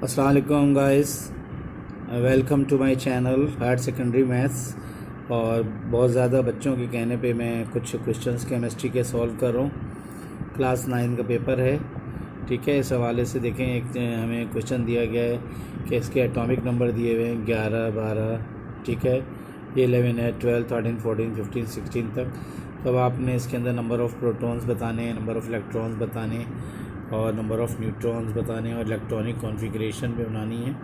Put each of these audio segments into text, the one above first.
अस्सलाम वालेकुम guys, welcome to my channel higher secondary maths. और बहुत ज़्यादा बच्चों के कहने पे मैं कुछ क्वेश्चंस केमिस्ट्री के सॉल्व कर रहा हूँ। क्लास 9 का पेपर है, ठीक है। इस हवाले से देखें, एक हमें क्वेश्चन दिया गया है कि इसके एटॉमिक नंबर दिए हुए हैं 11, 12, ठीक है। ये 11 है, 12, 13, 14, 15, 16 तक। तो अब आपने इसके अंदर नंबर ऑफ़ प्रोटॉन्स बताने हैं, नंबर ऑफ़ इलेक्ट्रॉन्स बताने और नंबर ऑफ़ न्यूट्रॉन्स बताने और इलेक्ट्रॉनिक कॉन्फ़िगरेशन भी बनानी है,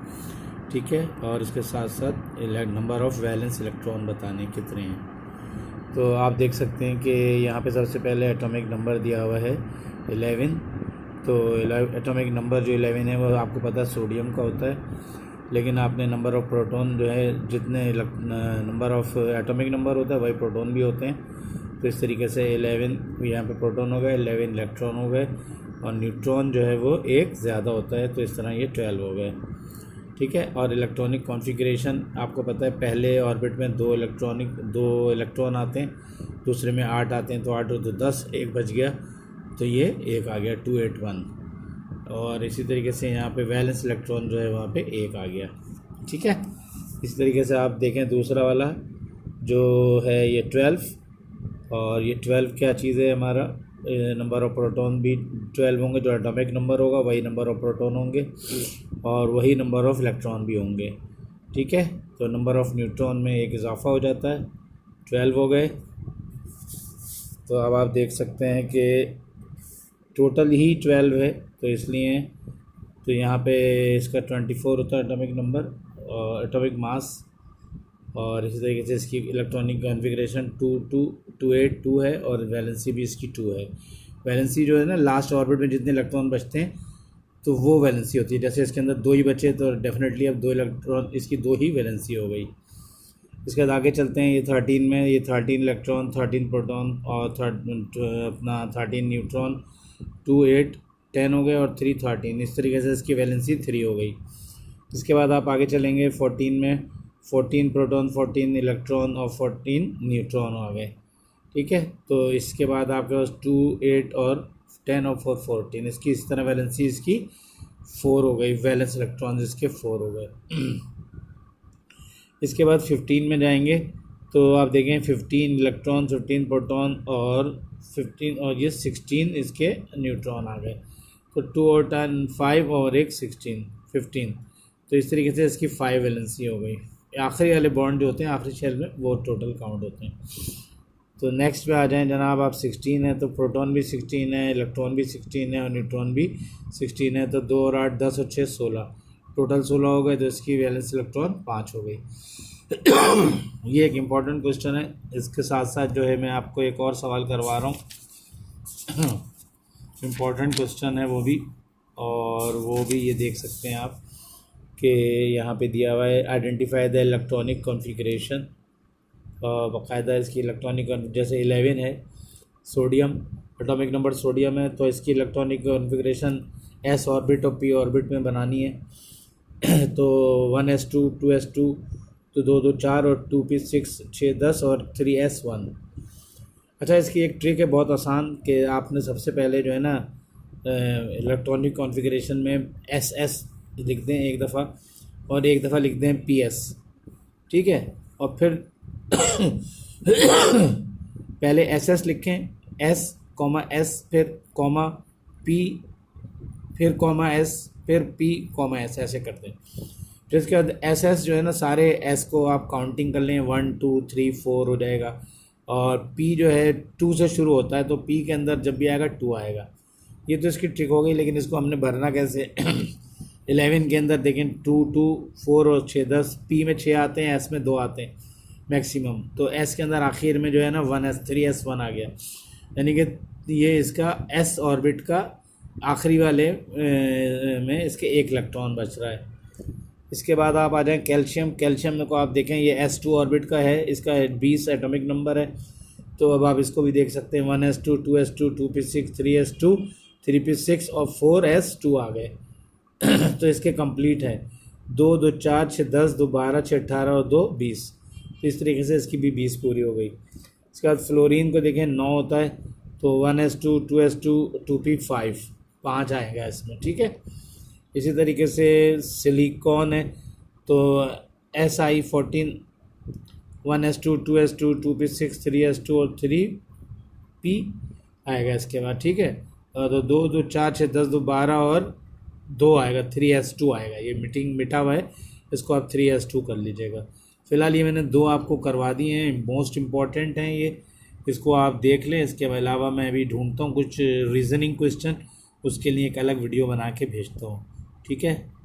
ठीक है। और उसके साथ साथ नंबर ऑफ़ वैलेंस इलेक्ट्रॉन बताने कितने हैं। तो आप देख सकते हैं कि यहाँ पे सबसे पहले एटॉमिक नंबर दिया हुआ है 11। तो एटॉमिक नंबर जो 11 है वो आपको पता है सोडियम का होता है, लेकिन आपने नंबर ऑफ़ प्रोटॉन जो है, जितने नंबर ऑफ़ एटॉमिक नंबर होता है वही प्रोटॉन भी होते हैं। तो इस तरीके से 11 यहाँ पे प्रोटॉन हो गए, 11 इलेक्ट्रॉन हो गए और न्यूट्रॉन जो है वो एक ज़्यादा होता है, तो इस तरह ये 12 हो गए, ठीक है। और इलेक्ट्रॉनिक कॉन्फ़िगरेशन आपको पता है, पहले ऑर्बिट में दो इलेक्ट्रॉन आते हैं, दूसरे में 8 आते हैं, तो 8 और 2 10, एक बच गया, तो ये एक आ गया 281। और इसी तरीके से यहाँ पे वैलेंस इलेक्ट्रॉन जो है वहाँ पे एक आ गया, ठीक है। इसी तरीके से आप देखें दूसरा वाला जो है ये 12, और ये 12 क्या चीज़ है, हमारा नंबर ऑफ़ प्रोटॉन भी 12 होंगे, जो एटॉमिक नंबर होगा वही नंबर ऑफ़ प्रोटॉन होंगे और वही नंबर ऑफ़ इलेक्ट्रॉन भी होंगे, ठीक है। तो नंबर ऑफ़ न्यूट्रॉन में एक इजाफा हो जाता है, 12 हो गए। तो अब आप देख सकते हैं कि टोटल ही 12 है, तो इसलिए तो यहाँ पे इसका 24 होता है एटॉमिक नंबर और एटॉमिक मास। और इसी तरीके से इसकी इलेक्ट्रॉनिक कॉन्फ़िगरेशन 228 है और वैलेंसी भी इसकी 2 है। वैलेंसी जो है ना, लास्ट ऑर्बिट में जितने इलेक्ट्रॉन बचते हैं तो वो वैलेंसी होती है। जैसे इसके अंदर 2 ही बचे तो डेफिनेटली अब 2 इलेक्ट्रॉन, इसकी 2 ही वैलेंसी हो गई। इसके बाद आगे चलते हैं, ये 13 में ये 13 इलेक्ट्रॉन, 13 प्रोटॉन और अपना 13 न्यूट्रॉन, 2 8 10 हो गए और 3 13। इस तरीके से इसकी वैलेंसी 3 हो गई। इसके बाद आप आगे चलेंगे 14 में, 14 प्रोटॉन, 14 इलेक्ट्रॉन और 14 न्यूट्रॉन आ गए, ठीक है। तो इसके बाद आपके पास 2 8 और 10 और 4 14। इसकी इस तरह वैलेंसी इसकी 4 हो गई, वैलेंस इलेक्ट्रॉन इसके 4 हो गए। इसके बाद 15 में जाएंगे तो आप देखें 15 इलेक्ट्रॉन, 15 प्रोटॉन और 15 और ये 16 इसके न्यूट्रॉन आ गए। तो 2 और 10 5 और एक 16 15। तो इस तरीके से इसकी 5 वैलेंसी हो गई। आखिरी वाले बॉन्ड जो होते हैं आखिरी शेल में वो टोटल काउंट होते हैं। तो नेक्स्ट पे आ जाएं जनाब, आप 16 है तो प्रोटॉन भी 16 है, इलेक्ट्रॉन भी 16 है और न्यूट्रॉन भी 16 है। तो 2 और 8 10 और 6 16, टोटल 16 हो गए। तो इसकी वैलेंस इलेक्ट्रॉन 5 हो गई। ये एक इम्पॉर्टेंट क्वेश्चन है। इसके साथ साथ जो है मैं आपको एक और सवाल करवा रहा हूँ, इम्पॉर्टेंट क्वेश्चन है वो भी, और वो भी ये देख सकते हैं आप कि यहाँ पे दिया हुआ है, आइडेंटिफाई द इलेक्ट्रॉनिक कॉन्फ़िगरेशन। बाकायदा इसकी इलेक्ट्रॉनिक, जैसे 11 है सोडियम, एटॉमिक नंबर सोडियम है, तो इसकी इलेक्ट्रॉनिक कॉन्फ़िगरेशन एस ऑर्बिट और पी ऑर्बिट में बनानी है। तो 1s2 2s2 तो 2 2 4 और 2p 6 6 10 और 3s1। अच्छा, इसकी एक ट्रिक है बहुत आसान कि आपने सबसे पहले जो है ना इलेक्ट्रॉनिक कॉन्फ़िगरेशन में एस लिख दें एक दफ़ा और एक दफ़ा लिख दें PS, ठीक है। और फिर पहले SS लिखें, S S फिर कॉमा P फिर कॉमा S फिर P कॉमा S, ऐसे करते हैं। फिर इसके बाद SS जो है ना, सारे S को आप काउंटिंग कर लें, 1 2 3 4 हो जाएगा। और P जो है 2 से शुरू होता है, तो P के अंदर जब भी आएगा 2 आएगा। ये तो इसकी ट्रिक हो गई, लेकिन इसको हमने भरना कैसे? 11 के अंदर देखें 2 2 4 और 6 10, P में 6 आते हैं, S में 2 आते हैं मैक्सिमम। तो S के अंदर आखिर में जो है ना 1s 3s1 आ गया, यानी कि ये इसका S ऑर्बिट का आखिरी वाले में इसके एक इलेक्ट्रॉन बच रहा है। इसके बाद आप आ जाएँ कैल्शियम। कैल्शियम को आप देखें ये S2 ऑर्बिट का है, इसका 20 एटॉमिक नंबर है। तो अब आप इसको भी देख सकते हैं, 1s2 2s2 2p6 3s2 3p6 और 4s2 आ गए। तो इसके कंप्लीट है 2 2 4 6 10 2 12 6 18 और 2 20। तो इस तरीके से इसकी भी 20 पूरी हो गई। इसके बाद फ्लोरीन को देखें 9 होता है, तो 1s2 2s2 2p5 5 आएगा इसमें, ठीक है। इसी तरीके से सिलिकॉन है तो Si14 1s2 2s2 2p6 3s2 और 3p आएगा इसके बाद, ठीक है। तो 2 2 4 6 10 2 12 और 2 आएगा, 3s2 आएगा। ये मिटा हुआ है, इसको आप 3s2 कर लीजिएगा। फिलहाल ये मैंने 2 आपको करवा दिए हैं, मोस्ट इम्पॉर्टेंट हैं ये, इसको आप देख लें। इसके अलावा मैं अभी ढूंढता हूँ कुछ रीजनिंग क्वेश्चन, उसके लिए एक अलग वीडियो बना के भेजता हूँ, ठीक है।